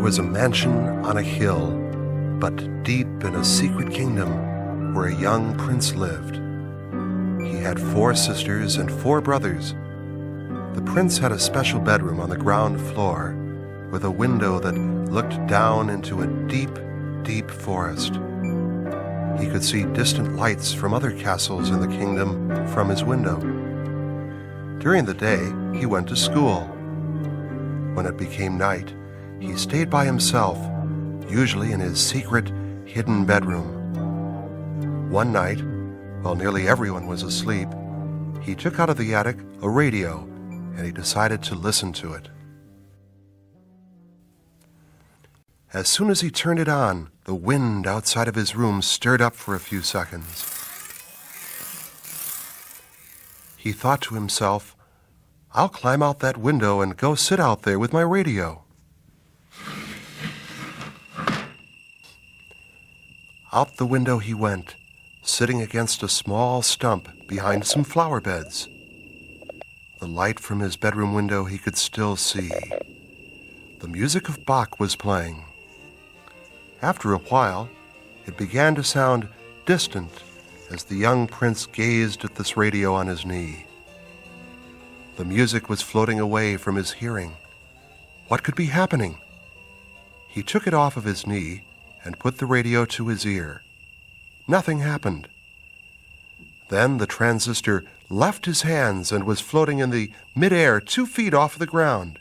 was a mansion on a hill, but deep in a secret kingdom where a young prince lived. He had 4 sisters and 4 brothers. The prince had a special bedroom on the ground floor with a window that looked down into a deep, deep forest. He could see distant lights from other castles in the kingdom from his window. During the day, he went to school. When it became night, he stayed by himself, usually in his secret, hidden bedroom. One night, while nearly everyone was asleep, he took out of the attic a radio, and he decided to listen to it. As soon as he turned it on, the wind outside of his room stirred up for a few seconds. He thought to himself, "I'll climb out that window and go sit out there with my radio." Out the window he went, sitting against a small stump behind some flower beds. The light from his bedroom window he could still see. The music of Bach was playing. After a while, it began to sound distant as the young prince gazed at this radio on his knee. The music was floating away from his hearing. What could be happening? He took it off of his knee and put the radio to his ear. Nothing happened. Then the transistor left his hands and was floating in the mid-air 2 feet off the ground.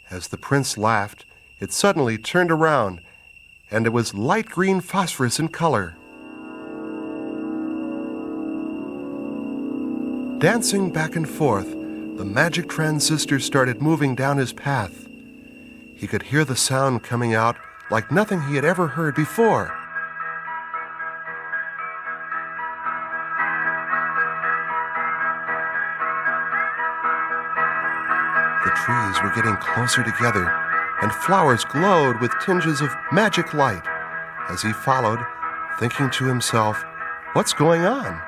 As the prince laughed, it suddenly turned around, and it was light green phosphorus in color. Dancing back and forth, the magic transistor started moving down his path. He could hear the sound coming out like nothing he had ever heard before. The trees were getting closer together, and flowers glowed with tinges of magic light as he followed, thinking to himself, "What's going on?"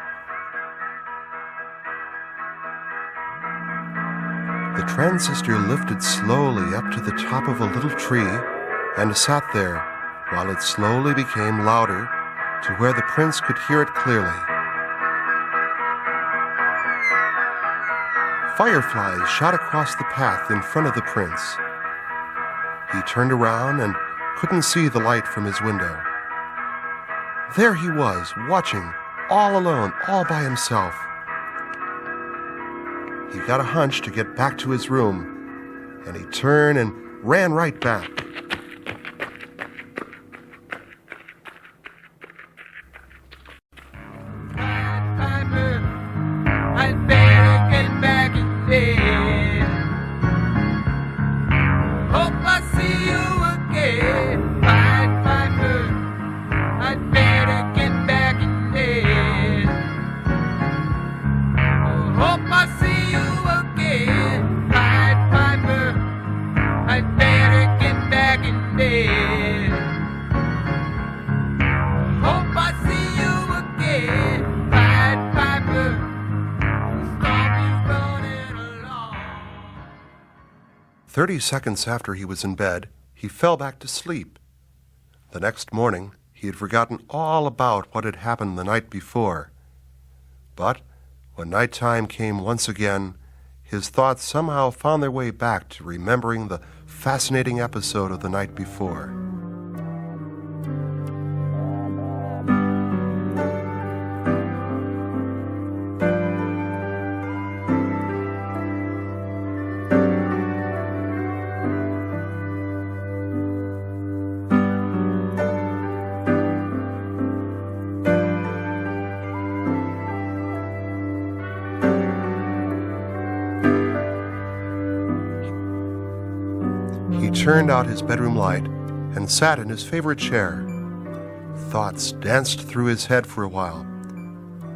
The transistor lifted slowly up to the top of a little tree and sat there while it slowly became louder to where the prince could hear it clearly. Fireflies shot across the path in front of the prince. He turned around and couldn't see the light from his window. There he was, watching, all alone, all by himself. He got a hunch to get back to his room, and he turned and ran right back. Hope I see you again, Pied Piper. Storm is running along. 30 seconds after he was in bed, he fell back to sleep. The next morning, he had forgotten all about what had happened the night before. But when nighttime came once again, his thoughts somehow found their way back to remembering the fascinating episode of the night before. He turned out his bedroom light and sat in his favorite chair. Thoughts danced through his head for a while.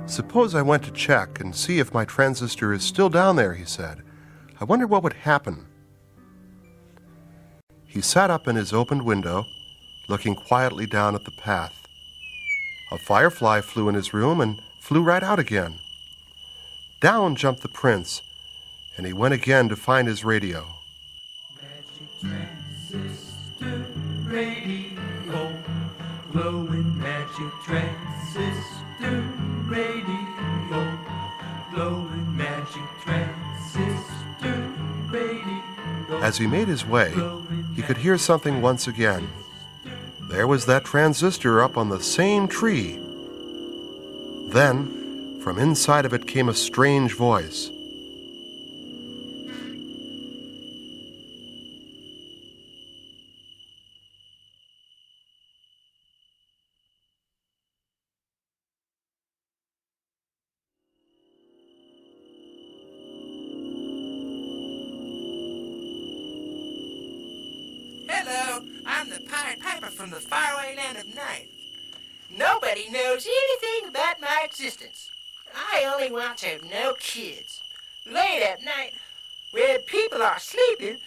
"Suppose I went to check and see if my transistor is still down there," he said. "I wonder what would happen." He sat up in his opened window, looking quietly down at the path. A firefly flew in his room and flew right out again. Down jumped the prince, and he went again to find his radio. Magic transistor. glowing magic transistor radio, glowing magic transistor radio. As he made his way, he could hear something once again. There was that transistor up on the same tree. Then, from inside of it came a strange voice. Hello, I'm the Pied Piper from the faraway land of night. Nobody knows anything about my existence. I only want to have no kids. Late at night, when people are sleeping,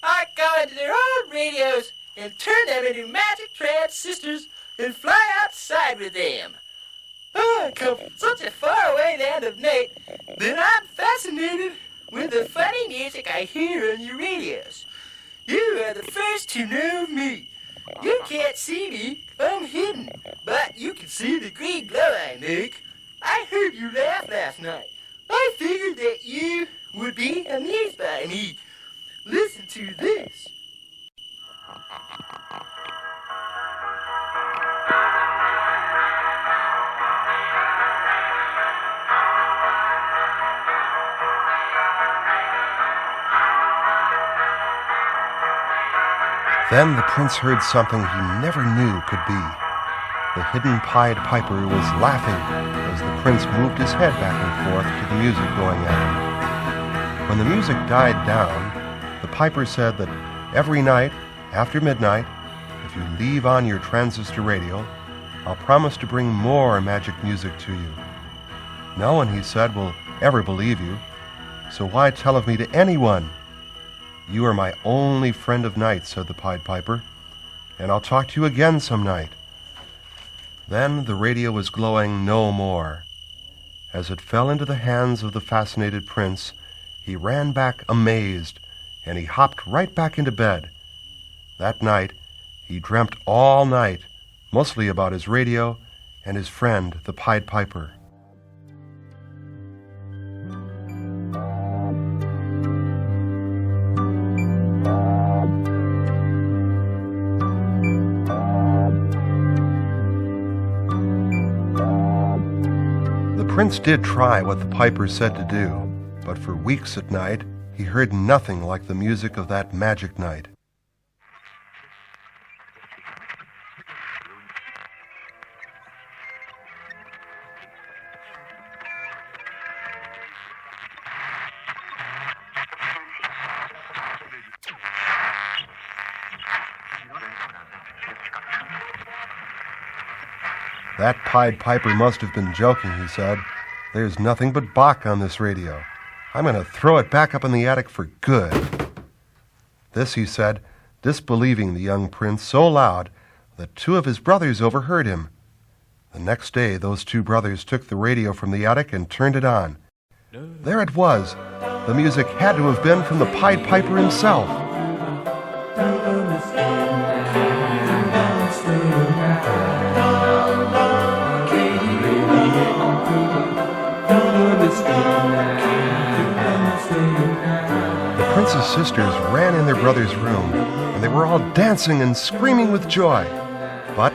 I go into their old radios and turn them into magic transistors and fly outside with them. I come from such a faraway land of night that I'm fascinated with the funny music I hear on your radios. You are the first to know of me. You can't see me, I'm hidden, but you can see the green glow I make. I heard you laugh last night. I figured that you would be amused by me. Listen to this. Then the prince heard something he never knew could be. The hidden Pied Piper was laughing as the prince moved his head back and forth to the music going on. When the music died down, the piper said that every night after midnight, if you leave on your transistor radio, I'll promise to bring more magic music to you. No one, he said, will ever believe you, so why tell of me to anyone? You are my only friend of night, said the Pied Piper, and I'll talk to you again some night. Then the radio was glowing no more. As it fell into the hands of the fascinated prince, he ran back amazed, and he hopped right back into bed. That night, he dreamt all night, mostly about his radio and his friend, the Pied Piper. The prince did try what the piper said to do, but for weeks at night he heard nothing like the music of that magic night. That Pied Piper must have been joking, he said. There's nothing but Bach on this radio. I'm going to throw it back up in the attic for good. This, he said, disbelieving the young prince so loud that two of his brothers overheard him. The next day, those two brothers took the radio from the attic and turned it on. There it was. The music had to have been from the Pied Piper himself. The prince's sisters ran in their brother's room, and they were all dancing and screaming with joy. But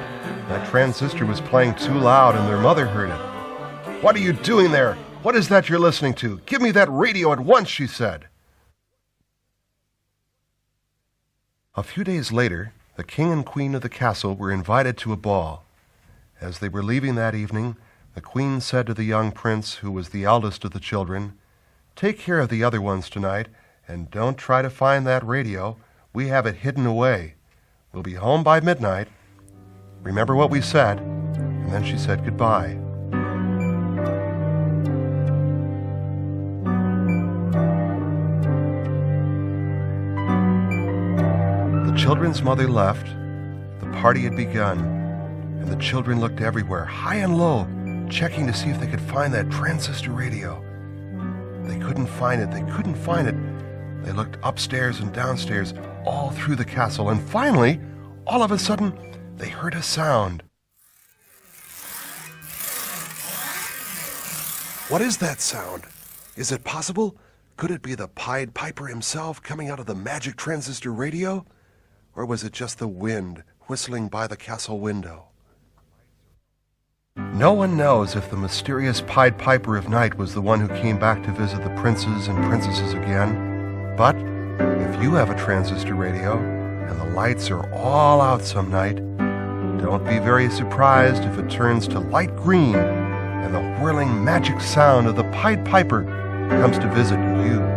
that transistor was playing too loud, and their mother heard it. "What are you doing there? What is that you're listening to? Give me that radio at once," she said. A few days later, the king and queen of the castle were invited to a ball. As they were leaving that evening, the queen said to the young prince, who was the eldest of the children, "Take care of the other ones tonight, and don't try to find that radio. We have it hidden away. We'll be home by midnight. Remember what we said." And then she said goodbye. The children's mother left. The party had begun, and the children looked everywhere, high and low, checking to see if they could find that transistor radio. They couldn't find it. They couldn't find it. They looked upstairs and downstairs, all through the castle, and finally, all of a sudden, they heard a sound. What is that sound? Is it possible? Could it be the Pied Piper himself coming out of the magic transistor radio? Or was it just the wind whistling by the castle window? No one knows if the mysterious Pied Piper of night was the one who came back to visit the princes and princesses again. But if you have a transistor radio and the lights are all out some night, don't be very surprised if it turns to light green and the whirling magic sound of the Pied Piper comes to visit you.